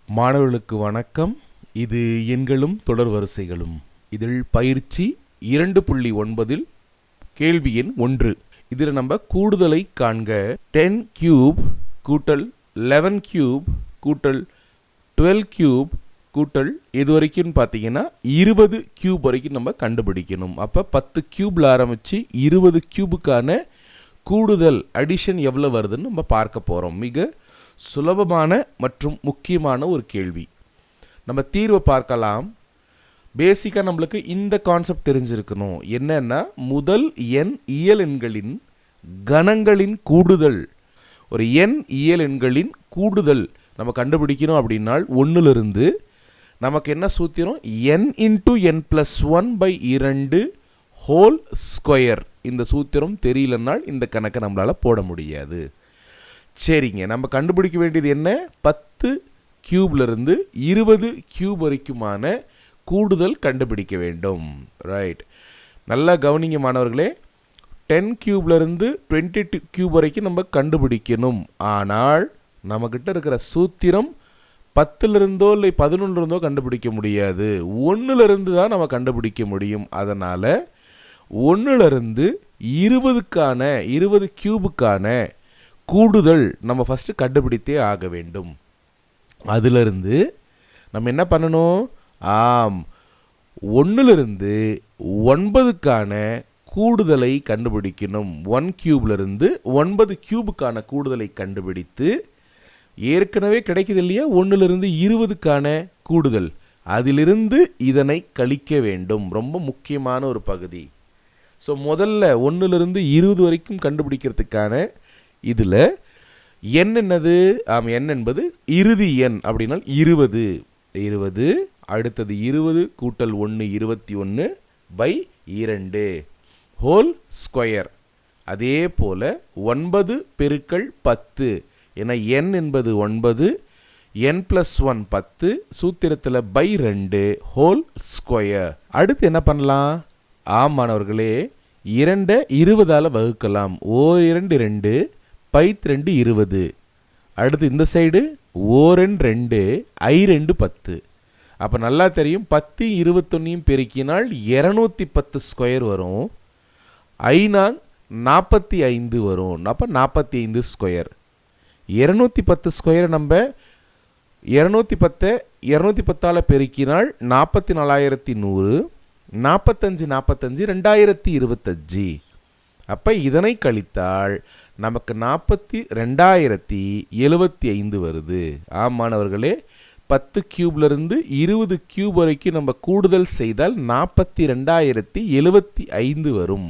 மாணவர்களுக்கு வணக்கம். இது எண்களும் தொடர் வரிசைகளும். இதில் பயிற்சி 2.9 கேள்வி எண் 1. இதில் நம்ம கூடுதலை காண்க. 10 கியூப் கூட்டல் 11 கியூப் கூட்டல் 12 கியூப் கூட்டல் இது வரைக்கும் பார்த்தீங்கன்னா 20 கியூப் வரைக்கும் நம்ம கண்டுபிடிக்கணும். அப்போ 10 கியூப்ல ஆரம்பித்து 20 கியூபுக்கான கூடுதல் அடிஷன் எவ்வளோ வருதுன்னு நம்ம பார்க்க போகிறோம். மிக சுலபமான மற்றும் முக்கியமான ஒரு கேள்வி. நம்ம தீர்வை பார்க்கலாம். பேசிக்காக நம்மளுக்கு இந்த கான்செப்ட் தெரிஞ்சிருக்கணும். என்னன்னா, முதல் எண் இயல் எண்களின் கணங்களின் கூடுதல். ஒரு எண் இயல் எண்களின் கூடுதல் நம்ம கண்டுபிடிக்கணும் அப்படின்னால் ஒன்றிலிருந்து நமக்கு என்ன சூத்திரம்? n into n + 1/2 whole square. இந்த சூத்திரம் தெரியலனால் இந்த கணக்கை நம்மளால் போட முடியாது. சரிங்க, நம்ம கண்டுபிடிக்க வேண்டியது என்ன? 10 கியூப்லேருந்து 20 கியூப் வரைக்குமான கூடுதல் கண்டுபிடிக்க வேண்டும். ரைட், நல்லா கவனிங்க மாணவர்களே. 10 கியூப்லேருந்து 22 கியூப் வரைக்கும் நம்ம கண்டுபிடிக்கணும். ஆனால் நம்மக்கிட்ட இருக்கிற சூத்திரம் 10லிருந்தோ இல்லை 11லிருந்தோ கண்டுபிடிக்க முடியாது. 1லிருந்து தான் நம்ம கண்டுபிடிக்க முடியும். அதனால் 1லிருந்து 20 கியூபுக்கான கூடுதல் நம்ம ஃபஸ்ட்டு கண்டுபிடித்தே ஆக வேண்டும். அதிலிருந்து நம்ம என்ன பண்ணணும்? 1லிருந்து 9க்கான கூடுதலை கண்டுபிடிக்கணும். 1 கியூப்லேருந்து 9 கியூபுக்கான கூடுதலை கண்டுபிடித்து, ஏற்கனவே கிடைக்குது இல்லையா 1லிருந்து 20க்கான கூடுதல், அதிலிருந்து இதனை கழிக்க வேண்டும். ரொம்ப முக்கியமான ஒரு பகுதி. ஸோ முதல்ல 1லிருந்து 20 வரைக்கும் கண்டுபிடிக்கிறதுக்கான இதில் எண் என்னது? எண் என்பது இறுதி எண். அப்படின்னா 20 அடுத்தது 20 கூட்டல் 1 21/2 ஹோல் ஸ்கொயர். அதே போல் 9 பெருக்கல் 10 என எண் என்பது 9, n + 1 10 சூத்திரத்தில் /2 ஹோல் ஸ்கொயர். அடுத்து என்ன பண்ணலாம்? மாணவர்களே, 2 20ஆல் வகுக்கலாம். 2 2 /2 20. அடுத்து இந்த சைடு 2 I2 10. அப்போ நல்லா தெரியும், 10 21 பெருக்கினால் 210 ஸ்கொயர் வரும். ஐனா 45 வரும். அப்போ 45 ஸ்கொயர். 210 ஸ்கொயரை நம்ம 210 210ஆல் பெருக்கினால் 44,100. 45 2025. அப்போ இதனை கழித்தால் நமக்கு 42,075 வருது. மாணவர்களே, 10 கியூப்லேருந்து 20 கியூப் வரைக்கும் நம்ம கூடுதல் செய்தால் 42,075 வரும்.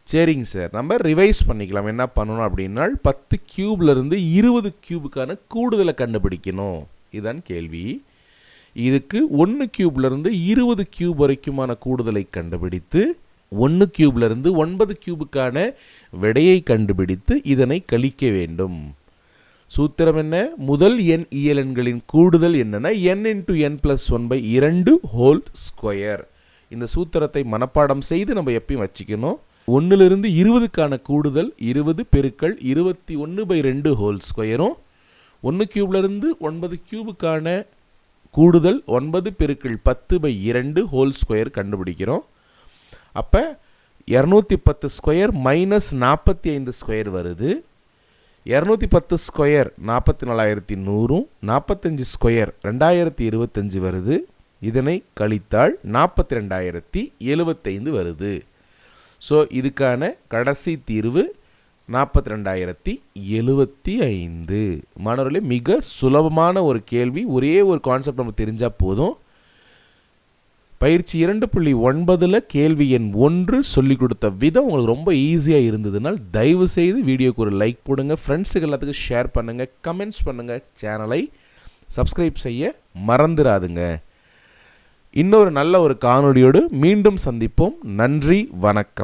சரிங்க சார், நம்ம ரிவைஸ் பண்ணிக்கலாம். என்ன பண்ணணும் அப்படின்னா, 10 கியூப்லேருந்து 20 கியூபுக்கான கூடுதலை கண்டுபிடிக்கணும். இதுதான் கேள்வி. இதுக்கு 1 கியூப்லேருந்து 20 கியூப் வரைக்குமான கூடுதலை கண்டுபிடித்து 1 கியூப்லேருந்து 9 கியூபுக்கான விடையை கண்டுபிடித்து இதனை கழிக்க வேண்டும். சூத்திரம் என்ன? முதல் எண் இயல் எண்களின் கூடுதல் என்னன்னா n into n + 1/2 whole square. இந்த சூத்திரத்தை மனப்பாடம் செய்து நம்ம எப்பயும் வச்சுக்கணும். 1லிருந்து 20க்கான கூடுதல் 20 பெருக்கல் 21/2 ஹோல் ஸ்கொயரும், 1 கியூப்லேருந்து 9 கியூபுக்கான கூடுதல் 9 பெருக்கல் 10/2 ஹோல் ஸ்கொயர் கண்டுபிடிக்கிறோம். அப்போ 210 ஸ்கொயர் மைனஸ் 45 ஸ்கொயர் வருது. 210 ஸ்கொயர் 44,100, 45 ஸ்கொயர் 2025 வருது. இதனை கழித்தால் 42,075 வருது. ஸோ இதுக்கான கடைசி தீர்வு 42,075. மாணவர்களே, மிக சுலபமான ஒரு கேள்வி. ஒரே ஒரு கான்செப்ட் நம்ம தெரிஞ்சால் போதும். பயிற்சி 2.9 கேள்வி எண் 1 சொல்லிக் கொடுத்த விதம் உங்களுக்கு ரொம்ப ஈஸியாக இருந்ததுனால் தயவு செய்து வீடியோக்கு ஒரு லைக் போடுங்க, ஃப்ரெண்ட்ஸுக்கு எல்லாத்துக்கும் ஷேர் பண்ணுங்கள், கமெண்ட்ஸ் பண்ணுங்கள், சேனலை சப்ஸ்கிரைப் செய்ய மறந்துடாதுங்க. இன்னொரு நல்ல ஒரு காணொளியோடு மீண்டும் சந்திப்போம். நன்றி, வணக்கம்.